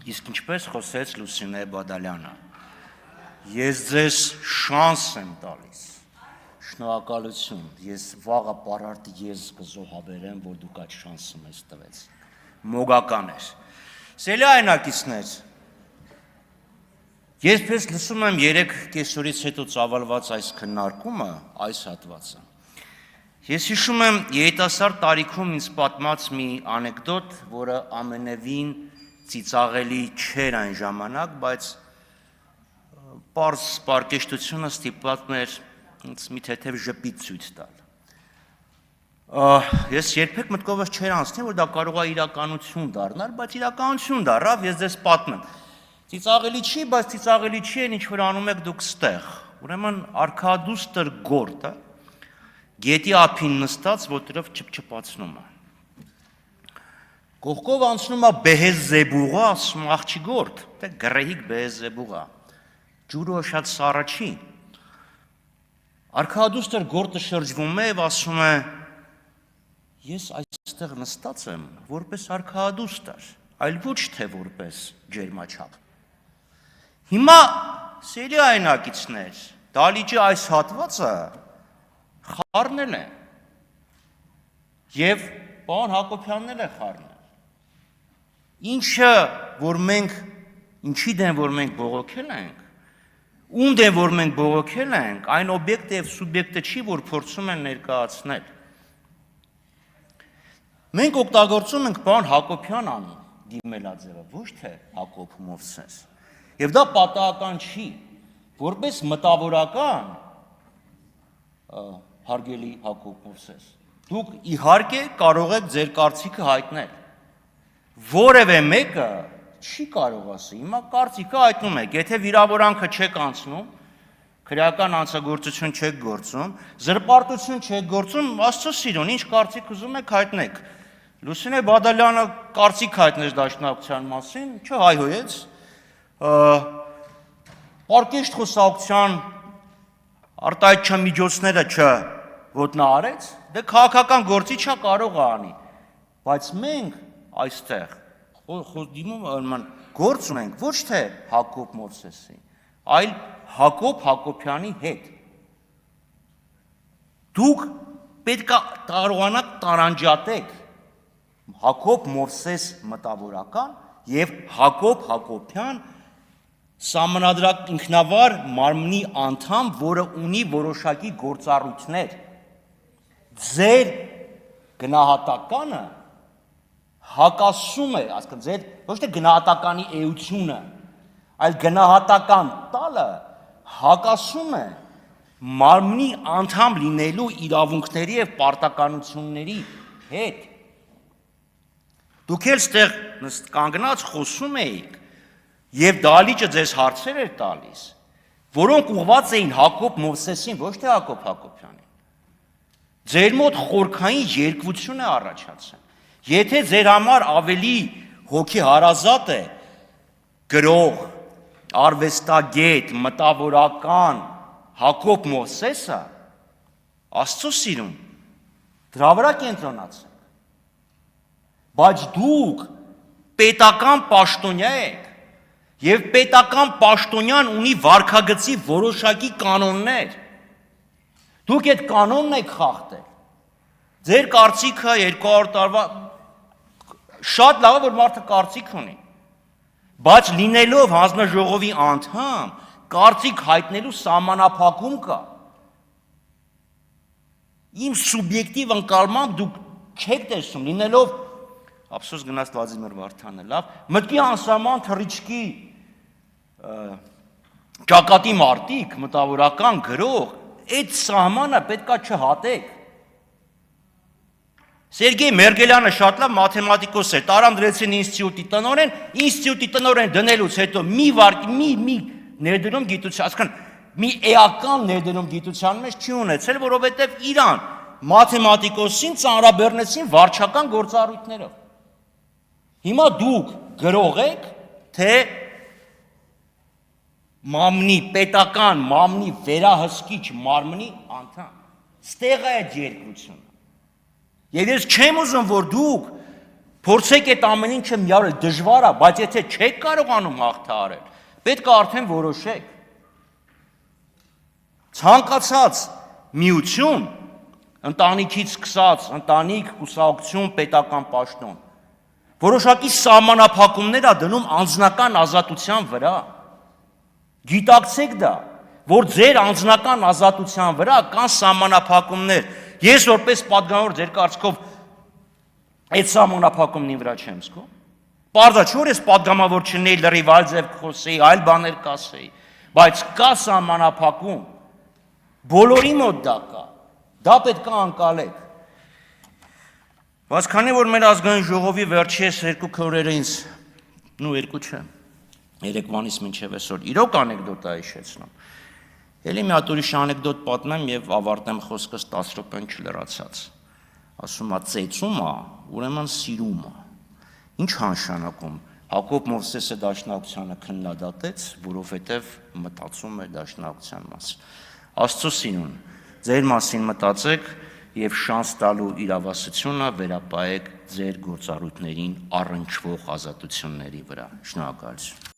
Իսկ ինչպես խոսեց Լուսինե Բադալյանը, ես ձեզ շանս եմ տալիս, շնորհակալություն, ես վաղը պարարտ ես կզոհաբերեմ, որ դուք այդ շանսը մեզ տվեց, մոգական էր, սելի այնակիցներ, ես լսում եմ 3 կեսօրից հետո ծավալված այս քննարկումը, այս հատվածը, ես հիշում եմ երիտասարդ տարիքում ինձ պատմած մի անեկդոտ, որը ամենևին ծիծաղելի չէր այն ժամանակ, բայց պարզ պարկեշտությունը ստիպված էր մի թեթև ժպիտ ցույց տալ։ Ես երբեք մտքովս չէր անցնի, որ դա կարող է իրականություն դառնալ, բայց իրականություն դառավ, ես ձեզ պատմեմ։ Ծիծաղելի չի, բայց ծիծաղելի չի այն ինչ որ անում եք դուք ստեղ։ Ուրեմն արքադուստր գորտը գետի ափին նստած ոտրով չփչփացնում է։ Կողքով անցնում է Բեհեզեբուղը, ասում աղջի գորտ, թե գրեհիկ Բեհեզեբուղը։ Ջուրը շատ սառը չի։ Արքադուստր գորտը շրջվում է եւ ասում է. ես այստեղ նստած եմ որպես արքադուստր, այլ ոչ թե որպես ջերմաչափ։ Հիմա սերի այնակիցներ, դալիճի այս հատվածը խառնել է եւ պարոն Հակոբյանն էլ է խառնել։ Ինչը որ մենք ինչի դեմ որ մենք բողոքել ենք, ում դեմ որ մենք բողոքել ենք, այն օբյեկտը եւ սուբյեկտը չի, որ փորձում են ներկայացնել։ Մենք օգտագործում ենք պարոն Հակոբյան անուն դիմելաձևը, ոչ թե Հակոբ Մովսես։ Եվ դա պատահական չի, որպես մտավորական հարգելի Հակոբ Մովսես։ Դուք իհարկե կարող եք ձեր կարծիքը հայտնել։ Որևէ մեկը չի կարող ասի, հիմա կարծիքը հայտնում եք, եթե վիրավորանքը չեք անցնում, քրեական անձագործություն չեք գործում, զրպարտություն չեք գործում, Աստծո սիրուն, ինչ կարծիք ուզում եք հայտնեք։ Լուսինե Բադալյանը կարծիք հայտնեց դաշնակցության մասին, չհայհոյեց, պարկեշտ խոսակցության արտահայտչական միջոցները չոտնահարեց, դե քաղաքական գործի չա կարող է անի, բայց մենք այստեղ գործ ունենք ոչ թե Հակոբ Մովսեսի, այլ Հակոբ Հակոբյանի հետ։ Դուք պետք է կարողանաք տարանջատեք Հակոբ Մովսես մտավորական եւ Հակոբ Հակոբյան սահմանադրակ ինքնավար մարմնի անդամ, որը ունի որոշակի գործառույթներ։ Ձեր գնահատականը հակասում է, ասկան ձեր ոչ թե գնահատականի էությունը, այլ գնահատական տալը հակասում է մարմնի անդամ լինելու իրավունքների եւ պարտականությունների հետ։ Դուք էլ ստեղ կանգնած խոսում էիք եւ դալիճը ձեզ հարցեր էր տալիս, որոնք ուղղված էին Հակոբ Մովսեսին, ոչ թե Հակոբ Հակոբյանին։ Ձեր մոտ խորքային երկվություն է առաջացել։ Եթե ձեր համար ավելի հոգեհարազատ է գրող, արվեստագետ, մտավորական Հակոբ Մովսեսը, Աստծո սիրուն, դրա վրա կենտրոնացեք։ Բայց դուք պետական պաշտոնյա եք, եւ պետական պաշտոնյան ունի վարքագծի որոշակի կանոններ։ Դուք այդ կանոնն եք խախտել։ Ձեր կարծիքը 200 տարվա շատ լավ է, որ մարդը կարծիք ունի, բայց լինելով հանձնաժողովի անդամ, կարծիք հայտնելու սահմանափակում կա։ Իմ սուբյեկտիվ ընկալմամբ դուք չեք տեսնում, լինելով ափսոս գնաց Վլադիմիր Վարդանը, լավ, մտքի անսահման թռիչքի ճակատի մարտիկ, մտավորական գրող, այդ սահմանը պետքա չհատեք։ Սերգեյ Մերգելյանը շատ լավ մաթեմատիկոս էր, տարան դրեցին ինստիտուտի տնօրեն դնելուց հետո մի ներդրում գիտության, այսինքն մի էական ներդրում գիտության մեջ չի ունեցել, որովհետև իրան մաթեմատիկոսին ծանրաբեռնեցին վարչական գործառույթներով։ Հիմա դուք գրող եք, թե մամնի, պետական մամնի վերահսկիչ մարմնի անդամ։ Ստեղ է այդ երկրությունը։ Եվ ես չեմ ուզում, որ դուք Փորձեք այդ ամեն ինչը միարել, դժվար է, բայց եթե չեք կարողանում հաղթահարել, պետք է արդեն որոշեք։ Ցանկացած միություն, ընտանիքից սկսած, ընտանիք, կուսակցություն, պետական պաշտոն, որոշակի սահմանափակումներ է դնում անձնական ազատության վրա։ Գիտակցեք դա, որ ձեր անձնական ազատության վրա կան սահմանափակումներ։ Ես որպես պատգամավոր ձեր կարծիքով այդ սահմանափակումն վրա չեմ զգում։ Պարզ է, չէ՞ որ ես պատգամավոր չնեի, լրիվ այլ ձև կխոսեի, այլ բաներ կասեի, բայց կա սահմանափակում։ Բոլորի մոտ դա կա։ Դա պետք է անկալեք։ Բայց քանի որ մեր ազգային ժողովի վերջերս 2 քորերը ինձ, երկու չէ, երեկվանից մինչև այսօր իրոք անեկդոտ է հիշեցնում։ Էլի մի հատ ուրիշ անեկդոտ պատմեմ եւ ավարտեմ խոսքս 10 րոպեն չլրացած։ Ասում է ծեծում է, ուրեմն սիրում է։ Ինչ նշանակում։ Հակոբ Մովսեսը դաշնակցությանը քննադատեց, որովհետեւ մտածում էր դաշնակցության մասին։ Աստծո սիրուն, ձեր մասին մտածեք եւ շանս տալու իրավասությունը վերապահեք ձեր գործառույթներին առնչվող ազատությունների վրա։ Շնորհակալություն։